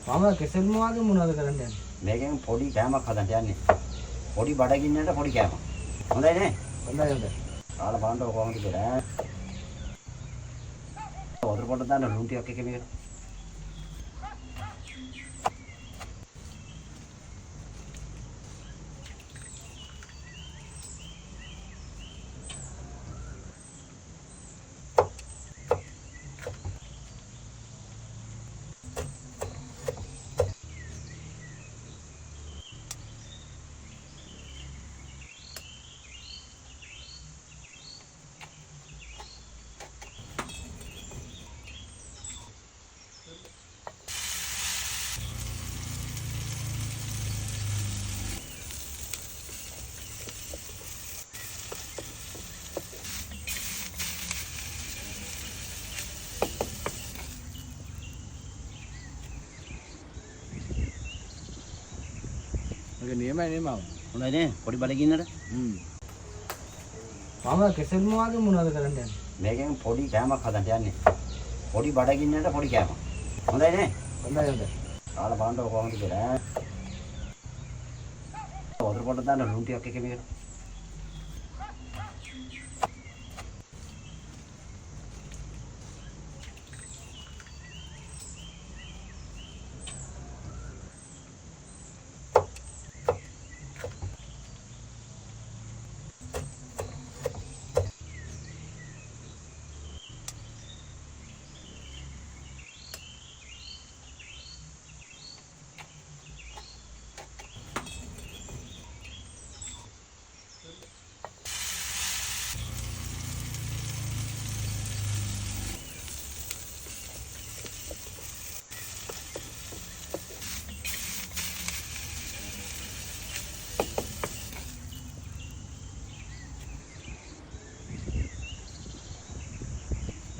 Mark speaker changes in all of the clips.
Speaker 1: මම කෙසෙල් මොනවද මොනවද කරන්න යන්නේ?
Speaker 2: මේකෙන් පොඩි කෑමක් හදන්න යන්නේ. පොඩි බඩගින්නට පොඩි කෑමක්. හොඳයි නේ?
Speaker 1: හොඳයි හොඳයි.
Speaker 2: කාලා බලන්න කොහොමද කියලා ඈ. වතුර පොඩ්ඩක් දාන්න ලුණු ටිකක් එකේ මේකට.
Speaker 1: ඒක නියමයි නේ මම.
Speaker 2: හොඳයි නේ? පොඩි බඩගින්නට.
Speaker 1: මම කෙසෙල් මොනවද මොනවද කරන්න යන්නේ?
Speaker 2: මේකෙන් පොඩි කෑමක් හදන්න යන්නේ. පොඩි බඩගින්නට පොඩි කෑමක්. හොඳයි නේ?
Speaker 1: හොඳයි හොඳයි.
Speaker 2: කාලා බලන්න කොහොමද කියලා ඈ. වතුර පොඩ්ඩක් දාන්න ලුණු ටිකක් එකේ මේකට.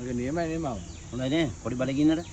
Speaker 1: ඒක නියමයි නේ මම.
Speaker 2: හොඳයි නේ? පොඩි බඩගින්නට.